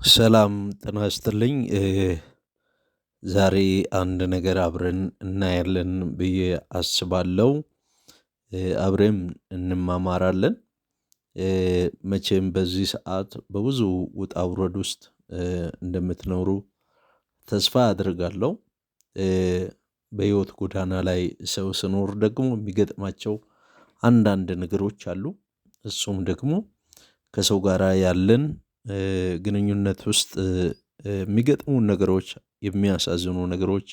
ሰላም ጤና ይስጥልኝ። ዛሬ አንድ ነገር አብረን እናያለን ብዬ አስባለሁ። አብረን እንማማራለን። መቼም በዚህ ሰዓት በብዙ ውጣ ውረድ ውስጥ እንደምትኖሩ ተስፋ አድርጋለሁ። በሕይወት ጎዳና ላይ ሰው ስኖር ደግሞ የሚገጥማቸው አንዳንድ ነገሮች አሉ። እሱም ደግሞ ከሰው ጋር ያለን ግንኙነት ውስጥ የሚገጥሙን ነገሮች፣ የሚያሳዝኑ ነገሮች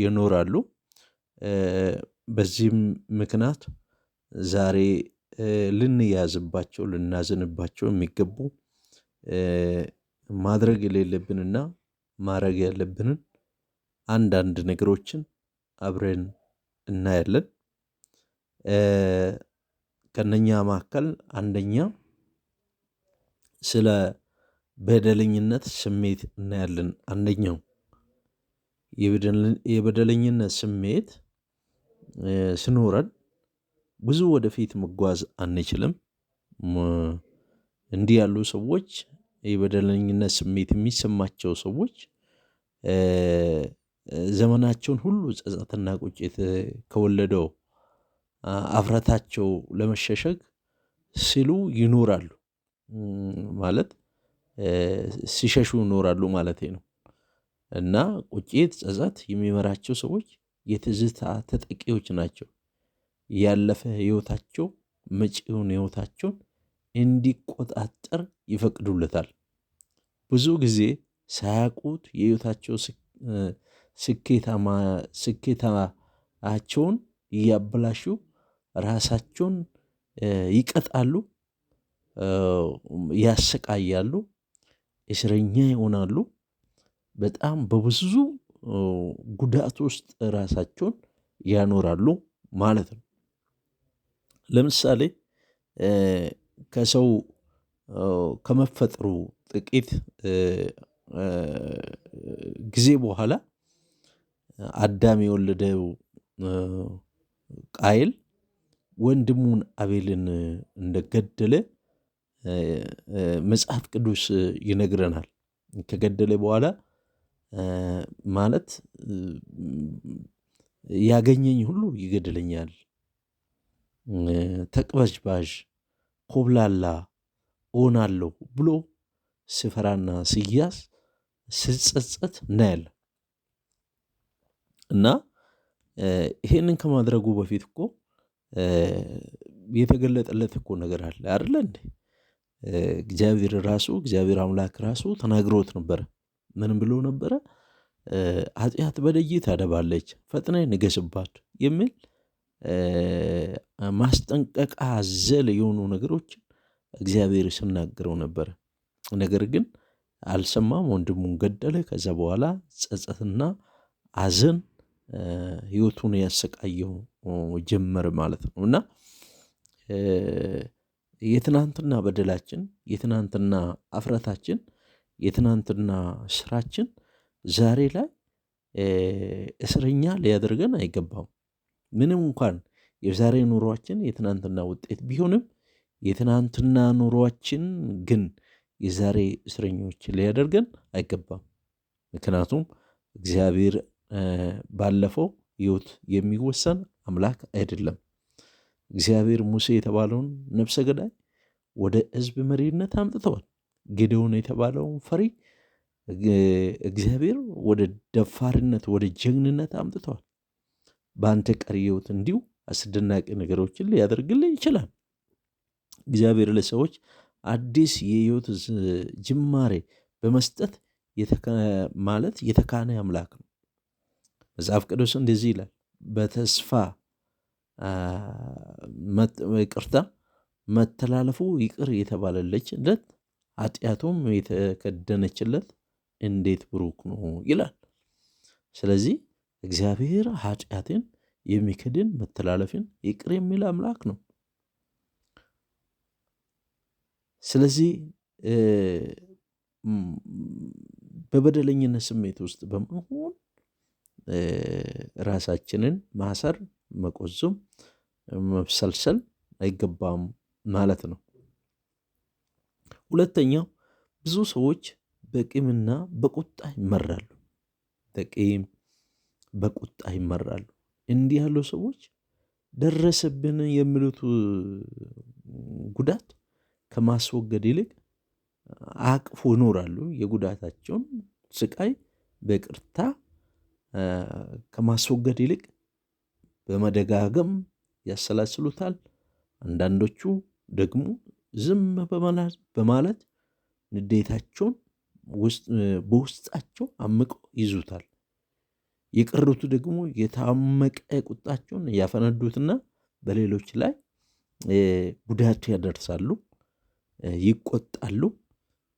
ይኖራሉ። በዚህም ምክንያት ዛሬ ልንያዝባቸው፣ ልናዝንባቸው የሚገቡ ማድረግ የሌለብንና ማድረግ ያለብንን አንዳንድ ነገሮችን አብረን እናያለን። ከነኛ መካከል አንደኛ ስለ በደለኝነት ስሜት እናያለን። አንደኛው የበደለኝነት ስሜት ስኖረን ብዙ ወደፊት መጓዝ አንችልም። እንዲህ ያሉ ሰዎች፣ የበደለኝነት ስሜት የሚሰማቸው ሰዎች ዘመናቸውን ሁሉ ጸጸትና ቁጭት ከወለደው አፍረታቸው ለመሸሸግ ሲሉ ይኖራሉ። ማለት ሲሸሹ ይኖራሉ ማለቴ ነው። እና ቁጭት፣ ጸጸት የሚመራቸው ሰዎች የትዝታ ተጠቂዎች ናቸው። ያለፈ ሕይወታቸው መጪውን ሕይወታቸውን እንዲቆጣጠር ይፈቅዱለታል። ብዙ ጊዜ ሳያውቁት የሕይወታቸው ስኬታቸውን እያበላሹ ራሳቸውን ይቀጣሉ፣ ያሰቃያሉ፣ እስረኛ ይሆናሉ። በጣም በብዙ ጉዳት ውስጥ ራሳቸውን ያኖራሉ ማለት ነው። ለምሳሌ ከሰው ከመፈጠሩ ጥቂት ጊዜ በኋላ አዳም የወለደው ቃየል ወንድሙን አቤልን እንደገደለ መጽሐፍ ቅዱስ ይነግረናል። ከገደለ በኋላ ማለት ያገኘኝ ሁሉ ይገድለኛል፣ ተቅበዝባዥ ኮብላላ እሆናለሁ ብሎ ስፈራና ስያዝ ስጸጸት እናያለን። እና ይሄንን ከማድረጉ በፊት እኮ የተገለጠለት እኮ ነገር አለ አይደለ እንዴ? እግዚአብሔር አምላክ ራሱ ተናግሮት ነበረ። ምን ብሎ ነበረ? ኃጢአት በደጅ ታደባለች፣ ፈጥነህ ንገስባት የሚል ማስጠንቀቂያ አዘል የሆኑ ነገሮችን እግዚአብሔር ሲናገረው ነበረ። ነገር ግን አልሰማም፣ ወንድሙን ገደለ። ከዛ በኋላ ጸጸትና ሐዘን ሕይወቱን ያሰቃየው ጀመር ማለት ነው። እና የትናንትና በደላችን፣ የትናንትና አፍረታችን፣ የትናንትና ስራችን ዛሬ ላይ እስረኛ ሊያደርገን አይገባም። ምንም እንኳን የዛሬ ኑሯችን የትናንትና ውጤት ቢሆንም የትናንትና ኑሯችን ግን የዛሬ እስረኞች ሊያደርገን አይገባም። ምክንያቱም እግዚአብሔር ባለፈው ሕይወት የሚወሰን አምላክ አይደለም። እግዚአብሔር ሙሴ የተባለውን ነፍሰ ገዳይ ወደ ሕዝብ መሪነት አምጥተዋል። ጌዴዎን የተባለውን ፈሪ እግዚአብሔር ወደ ደፋርነት፣ ወደ ጀግንነት አምጥተዋል። በአንተ ቀሪ ሕይወት እንዲሁ አስደናቂ ነገሮችን ሊያደርግልህ ይችላል። እግዚአብሔር ለሰዎች አዲስ የሕይወት ጅማሬ በመስጠት የተካነ አምላክ ነው። መጽሐፍ ቅዱስ እንደዚህ ይላል፣ በተስፋ ይቅርታ መተላለፉ ይቅር የተባለለችለት ኃጢአቱም የተከደነችለት እንዴት ብሩክ ነው ይላል። ስለዚህ እግዚአብሔር ኃጢአትን የሚክድን መተላለፍን ይቅር የሚል አምላክ ነው። ስለዚህ በበደለኝነት ስሜት ውስጥ በመሆን ራሳችንን ማሰር፣ መቆዘም፣ መብሰልሰል አይገባም ማለት ነው። ሁለተኛው ብዙ ሰዎች በቂምና በቁጣ ይመራሉ። በቂም በቁጣ ይመራሉ። እንዲህ ያሉ ሰዎች ደረሰብን የሚሉት ጉዳት ከማስወገድ ይልቅ አቅፎ ይኖራሉ። የጉዳታቸውን ስቃይ በይቅርታ ከማስወገድ ይልቅ በመደጋገም ያሰላስሉታል። አንዳንዶቹ ደግሞ ዝም በማለት ንዴታቸውን በውስጣቸው አምቀው ይዙታል። የቀሩት ደግሞ የታመቀ ቁጣቸውን ያፈነዱትና በሌሎች ላይ ጉዳት ያደርሳሉ፣ ይቆጣሉ፣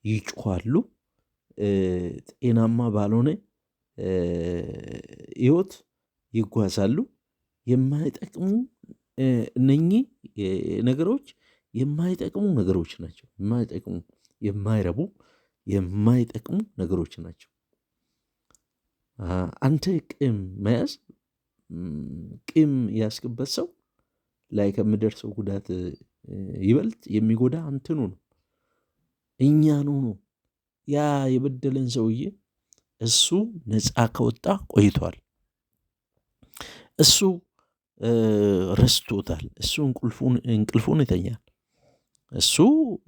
ይጮኻሉ። ጤናማ ባልሆነ ሕይወት ይጓዛሉ። የማይጠቅሙ እነኚህ ነገሮች የማይጠቅሙ ነገሮች ናቸው። የማይጠቅሙ የማይረቡ የማይጠቅሙ ነገሮች ናቸው። አንተ ቂም መያዝ ቂም ያስክበት ሰው ላይ ከሚደርሰው ጉዳት ይበልጥ የሚጎዳ አንተኑ ነው፣ እኛኑ ነው። ያ የበደለን ሰውዬ እሱ ነፃ ከወጣ ቆይቷል። እሱ ረስቶታል። እሱ እንቅልፉን ይተኛል። እሱ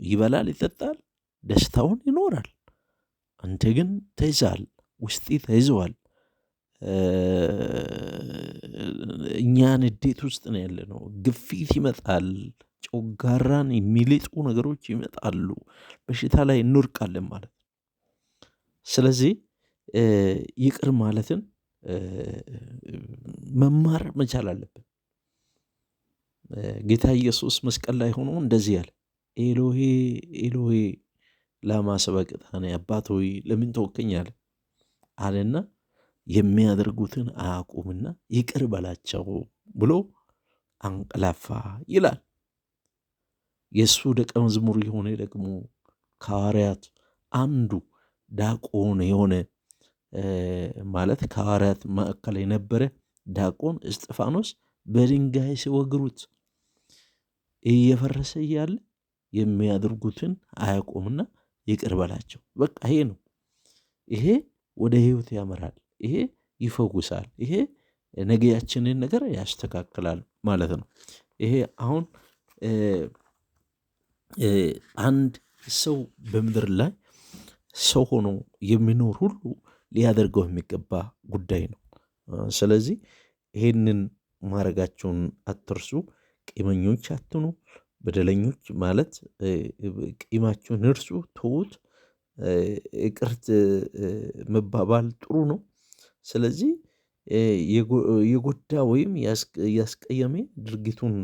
ይበላል፣ ይጠጣል፣ ደስታውን ይኖራል። አንተ ግን ተይዘሃል፣ ውስጤ ተይዘዋል። እኛ ንዴት ውስጥ ነው ያለነው። ግፊት ይመጣል፣ ጮጋራን የሚልጡ ነገሮች ይመጣሉ። በሽታ ላይ እንወድቃለን ማለት ነው። ስለዚህ ይቅር ማለትን መማር መቻል አለብን። ጌታ ኢየሱስ መስቀል ላይ ሆኖ እንደዚህ ያለ ኤሎሄ ኤሎሄ ላማ ሰበቅታኒ፣ አባት ሆይ ለምን ተወከኝ አለና የሚያደርጉትን አያውቁምና ይቅር በላቸው ብሎ አንቀላፋ ይላል። የእሱ ደቀ መዝሙር የሆነ ደግሞ ከሐዋርያት አንዱ ዲያቆን የሆነ ማለት ከሐዋርያት መካከል የነበረ ዲያቆን እስጢፋኖስ በድንጋይ ሲወግሩት እየፈረሰ እያለ የሚያደርጉትን አያውቁምና ይቅር በላቸው። በቃ ይሄ ነው። ይሄ ወደ ሕይወት ያመራል። ይሄ ይፈውሳል። ይሄ ነገያችንን ነገር ያስተካክላል ማለት ነው። ይሄ አሁን አንድ ሰው በምድር ላይ ሰው ሆኖ የሚኖር ሁሉ ሊያደርገው የሚገባ ጉዳይ ነው። ስለዚህ ይሄንን ማድረጋቸውን አትርሱ። ቂመኞች አትኑ። በደለኞች ማለት ቂማችሁን እርሱ፣ ተዉት። ይቅርት መባባል ጥሩ ነው። ስለዚህ የጎዳ ወይም ያስቀየመ ድርጊቱን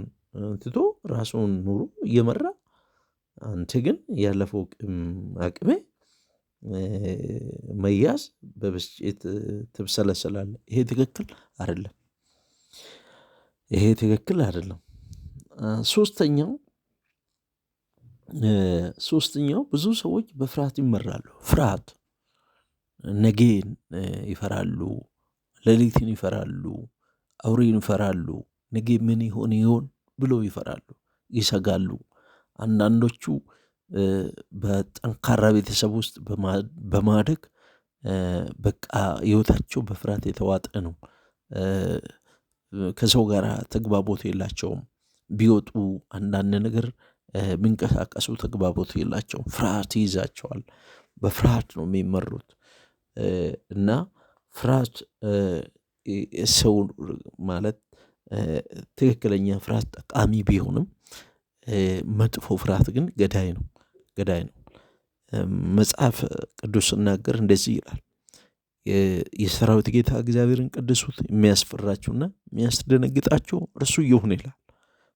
ትቶ ራሱን ኑሮ እየመራ አንተ ግን ያለፈው አቅሜ መያዝ በብስጭት ትብሰለሰላለህ። ይሄ ትክክል አይደለም። ይሄ ትክክል አይደለም። ሶስተኛው ብዙ ሰዎች በፍርሃት ይመራሉ። ፍርሃት ነገን ይፈራሉ፣ ሌሊትን ይፈራሉ፣ አውሬን ይፈራሉ። ነገ ምን ይሆን ብሎ ይፈራሉ፣ ይሰጋሉ። አንዳንዶቹ በጠንካራ ቤተሰብ ውስጥ በማደግ በቃ ሕይወታቸው በፍርሃት የተዋጠ ነው። ከሰው ጋር ተግባቦት የላቸውም። ቢወጡ አንዳንድ ነገር የሚንቀሳቀሱ ተግባቦት የላቸውም። ፍርሃት ይይዛቸዋል። በፍርሃት ነው የሚመሩት እና ፍርሃት ሰው ማለት ትክክለኛ ፍርሃት ጠቃሚ ቢሆንም መጥፎ ፍርሃት ግን ገዳይ ነው። መጽሐፍ ቅዱስ ሲናገር እንደዚህ ይላል፣ የሰራዊት ጌታ እግዚአብሔርን ቀድሱት፣ የሚያስፈራችሁና የሚያስደነግጣችሁ እርሱ ይሁን ይላል።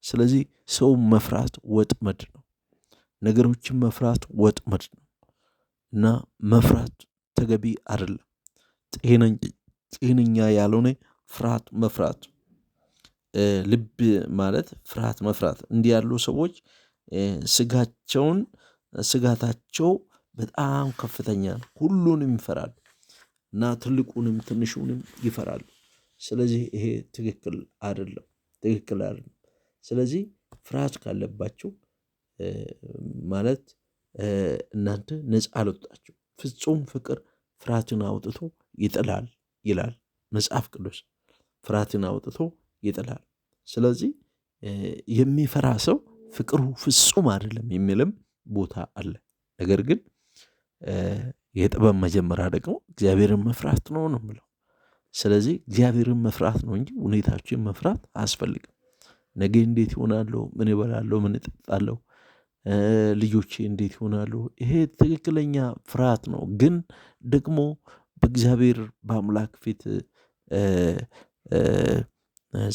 ስለዚህ ሰው መፍራት ወጥመድ ነው። ነገሮችን መፍራት ወጥመድ ነው እና መፍራት ተገቢ አይደለም። ጤነኛ ያልሆነ ፍርሃት መፍራት፣ ልብ ማለት ፍርሃት መፍራት። እንዲህ ያሉ ሰዎች ስጋታቸው በጣም ከፍተኛ ነው። ሁሉንም ይፈራሉ እና ትልቁንም ትንሹንም ይፈራሉ። ስለዚህ ይሄ ትክክል አይደለም። ስለዚህ ፍርሃት ካለባቸው ማለት እናንተ ነፃ አልወጣችሁ። ፍጹም ፍቅር ፍርሃትን አውጥቶ ይጥላል ይላል መጽሐፍ ቅዱስ። ፍርሃትን አውጥቶ ይጥላል። ስለዚህ የሚፈራ ሰው ፍቅሩ ፍጹም አይደለም የሚልም ቦታ አለ። ነገር ግን የጥበብ መጀመሪያ ደግሞ እግዚአብሔርን መፍራት ነው የምለው። ስለዚህ እግዚአብሔርን መፍራት ነው እንጂ ሁኔታችን መፍራት አያስፈልግም። ነገ እንዴት ይሆናለሁ፣ ምን እበላለሁ፣ ምን እጠጣለሁ፣ ልጆቼ እንዴት ይሆናሉ፣ ይሄ ትክክለኛ ፍርሃት ነው። ግን ደግሞ በእግዚአብሔር በአምላክ ፊት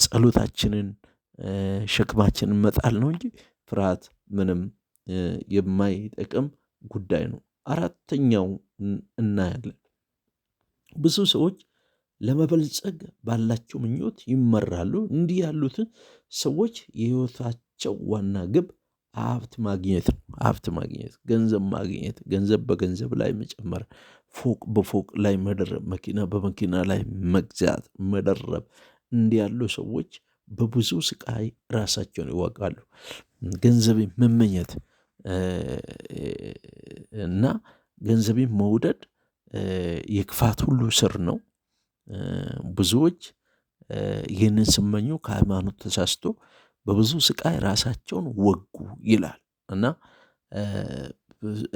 ጸሎታችንን ሸክማችንን መጣል ነው እንጂ ፍርሃት ምንም የማይጠቅም ጉዳይ ነው። አራተኛው እናያለን። ብዙ ሰዎች ለመበልጸግ ባላቸው ምኞት ይመራሉ። እንዲህ ያሉትን ሰዎች የህይወታቸው ዋና ግብ ሀብት ማግኘት ነው። ሀብት ማግኘት፣ ገንዘብ ማግኘት፣ ገንዘብ በገንዘብ ላይ መጨመር፣ ፎቅ በፎቅ ላይ መደረብ፣ መኪና በመኪና ላይ መግዛት፣ መደረብ። እንዲህ ያሉ ሰዎች በብዙ ስቃይ ራሳቸውን ይወጋሉ። ገንዘብን መመኘት እና ገንዘብን መውደድ የክፋት ሁሉ ስር ነው። ብዙዎች ይህንን ሲመኙ ከሃይማኖት ተሳስቶ በብዙ ስቃይ ራሳቸውን ወጉ ይላል እና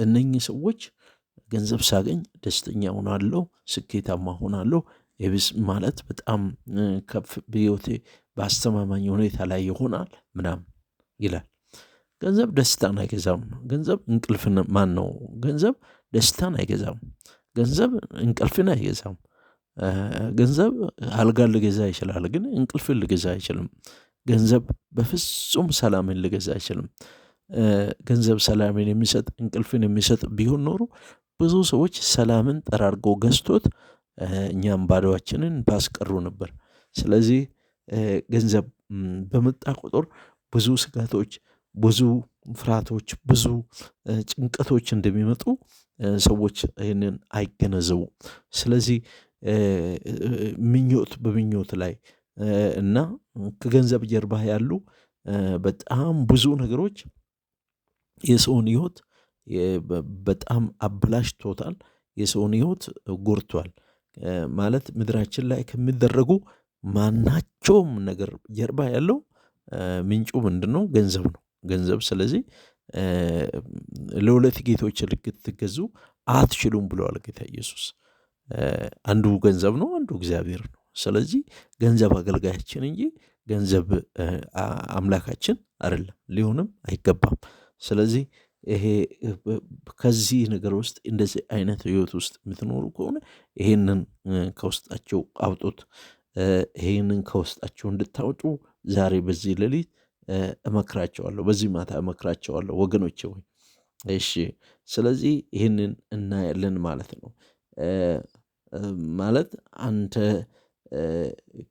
እነኚህ ሰዎች ገንዘብ ሳገኝ ደስተኛ ሆናለሁ፣ ስኬታማ ሆናለሁ፣ የብስ ማለት በጣም ከፍ በሕይወቴ በአስተማማኝ ሁኔታ ላይ ይሆናል ምናምን ይላል። ገንዘብ ደስታን አይገዛም። ገንዘብ እንቅልፍን ገንዘብ ደስታን አይገዛም። ገንዘብ እንቅልፍን አይገዛም። ገንዘብ አልጋን ልገዛ ይችላል፣ ግን እንቅልፍን ልገዛ አይችልም። ገንዘብ በፍጹም ሰላምን ልገዛ አይችልም። ገንዘብ ሰላምን የሚሰጥ እንቅልፍን የሚሰጥ ቢሆን ኖሮ ብዙ ሰዎች ሰላምን ጠራርጎ ገዝቶት እኛም ባዶአችንን ባስቀሩ ነበር። ስለዚህ ገንዘብ በመጣ ቁጥር ብዙ ስጋቶች፣ ብዙ ፍርሃቶች፣ ብዙ ጭንቀቶች እንደሚመጡ ሰዎች ይህንን አይገነዘቡም። ስለዚህ ምኞት በምኞት ላይ እና ከገንዘብ ጀርባ ያሉ በጣም ብዙ ነገሮች የሰውን ሕይወት በጣም አበላሽቶታል። የሰውን ሕይወት ጎድቷል። ማለት ምድራችን ላይ ከሚደረጉ ማናቸውም ነገር ጀርባ ያለው ምንጩ ምንድን ነው? ገንዘብ ነው። ገንዘብ። ስለዚህ ለሁለት ጌቶች ልትገዙ አትችሉም ብለዋል ጌታ ኢየሱስ። አንዱ ገንዘብ ነው፣ አንዱ እግዚአብሔር ነው። ስለዚህ ገንዘብ አገልጋያችን እንጂ ገንዘብ አምላካችን አይደለም፣ ሊሆንም አይገባም። ስለዚህ ይሄ ከዚህ ነገር ውስጥ እንደዚህ አይነት ህይወት ውስጥ የምትኖሩ ከሆነ ይሄንን ከውስጣቸው አውጡት። ይሄንን ከውስጣቸው እንድታወጡ ዛሬ በዚህ ሌሊት እመክራቸዋለሁ፣ በዚህ ማታ እመክራቸዋለሁ ወገኖቼ ወይ። እሺ፣ ስለዚህ ይህንን እናያለን ማለት ነው። ማለት አንተ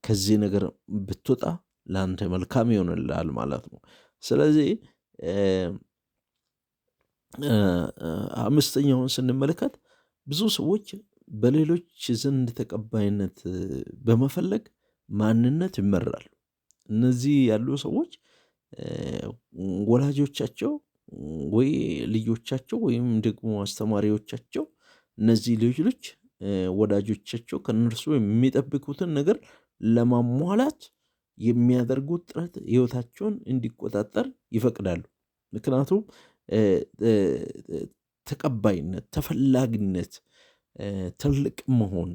ከዚህ ነገር ብትወጣ ለአንተ መልካም ይሆንልሃል ማለት ነው። ስለዚህ አምስተኛውን ስንመለከት ብዙ ሰዎች በሌሎች ዘንድ ተቀባይነት በመፈለግ ማንነት ይመራሉ። እነዚህ ያሉ ሰዎች ወላጆቻቸው ወይ ልጆቻቸው ወይም ደግሞ አስተማሪዎቻቸው እነዚህ ልጆች ወዳጆቻቸው ከእነርሱ የሚጠብቁትን ነገር ለማሟላት የሚያደርጉት ጥረት ህይወታቸውን እንዲቆጣጠር ይፈቅዳሉ። ምክንያቱም ተቀባይነት፣ ተፈላጊነት፣ ትልቅ መሆን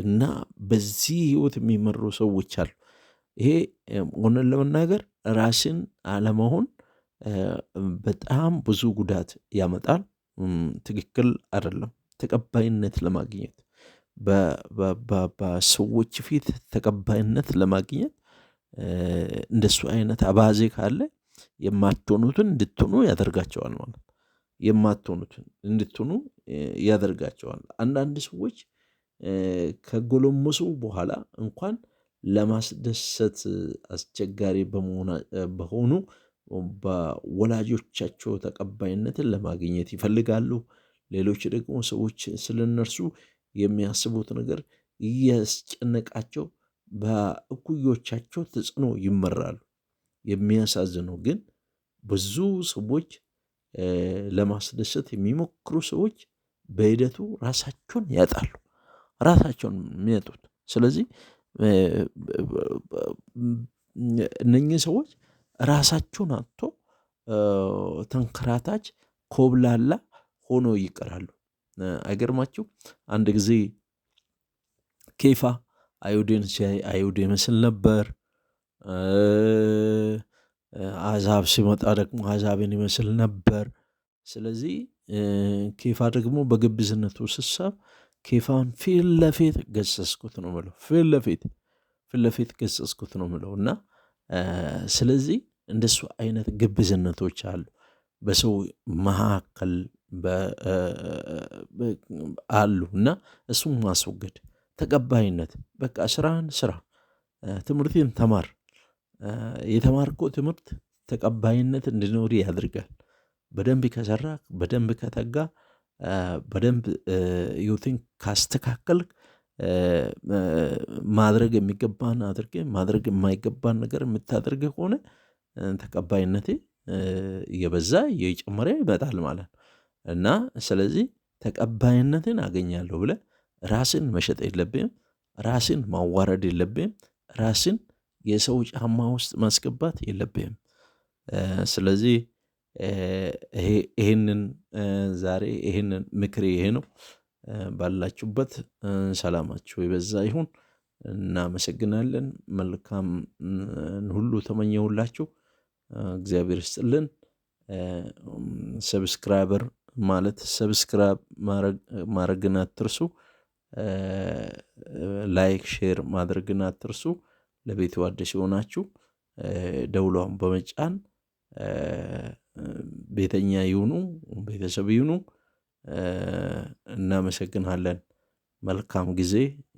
እና በዚህ ህይወት የሚመሩ ሰዎች አሉ። ይሄ ሆነን ለመናገር ራስን አለመሆን በጣም ብዙ ጉዳት ያመጣል። ትክክል አይደለም። ተቀባይነት ለማግኘት በሰዎች ፊት ተቀባይነት ለማግኘት እንደሱ አይነት አባዜ ካለ የማትሆኑትን እንድትሆኑ ያደርጋቸዋል ማለት የማትሆኑትን እንድትሆኑ ያደርጋቸዋል። አንዳንድ ሰዎች ከጎለመሱ በኋላ እንኳን ለማስደሰት አስቸጋሪ በሆኑ በወላጆቻቸው ተቀባይነትን ለማግኘት ይፈልጋሉ። ሌሎች ደግሞ ሰዎች ስለ እነርሱ የሚያስቡት ነገር እያስጨነቃቸው በእኩዮቻቸው ተጽዕኖ ይመራሉ። የሚያሳዝነው ግን ብዙ ሰዎች ለማስደሰት የሚሞክሩ ሰዎች በሂደቱ ራሳቸውን ያጣሉ፣ ራሳቸውን የሚያጡት። ስለዚህ እነኚህ ሰዎች ራሳቸውን አጥቶ ተንከራታች ኮብላላ ሆኖ ይቀራሉ። አይገርማችሁ? አንድ ጊዜ ኬፋ አይሁድን ሲያይ አይሁድ ይመስል ነበር። አሕዛብ ሲመጣ ደግሞ አሕዛብን ይመስል ነበር። ስለዚህ ኬፋ ደግሞ በግብዝነቱ ስሳብ ኬፋን ፊት ለፊት ገሰስኩት ነው ምለው። ፊት ለፊት ገሰስኩት ነው ምለው እና ስለዚህ እንደሱ አይነት ግብዝነቶች አሉ በሰው መካከል አሉ እና እሱም ማስወገድ ተቀባይነት። በቃ ስራን ስራ፣ ትምህርትን ተማር። የተማርከው ትምህርት ተቀባይነት እንዲኖር ያደርጋል። በደንብ ከሰራ፣ በደንብ ከተጋ፣ በደንብ ህይወትን ካስተካከልክ፣ ማድረግ የሚገባን አድርገ ማድረግ የማይገባን ነገር የምታደርግ ከሆነ ተቀባይነቴ እየበዛ እየጨመረ ይመጣል ማለት ነው እና ስለዚህ ተቀባይነትን አገኛለሁ ብለህ ራስን መሸጥ የለብህም። ራስን ማዋረድ የለብህም። ራስን የሰው ጫማ ውስጥ ማስገባት የለብህም። ስለዚህ ይሄንን ዛሬ ይሄንን ምክሬ ይሄ ነው። ባላችሁበት ሰላማችሁ የበዛ ይሁን። እናመሰግናለን። መልካም ሁሉ ተመኘሁላችሁ። እግዚአብሔር ይስጥልን። ሰብስክራይበር ማለት ሰብስክራይብ ማድረግን አትርሱ። ላይክ ሼር ማድረግን አትርሱ። ለቤቱ አዲስ የሆናችሁ ደውሏን በመጫን ቤተኛ ይሁኑ፣ ቤተሰብ ይሁኑ። እናመሰግናለን። መልካም ጊዜ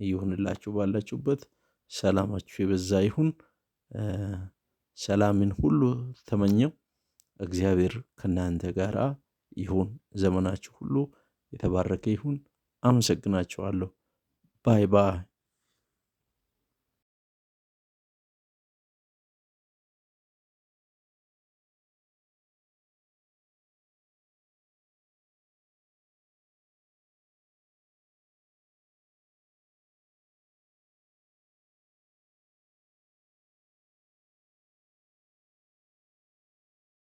ይሁንላችሁ። ባላችሁበት ሰላማችሁ የበዛ ይሁን። ሰላምን ሁሉ ተመኘው። እግዚአብሔር ከእናንተ ጋር ይሁን። ዘመናችሁ ሁሉ የተባረከ ይሁን። አመሰግናችኋለሁ። ባይ ባይ።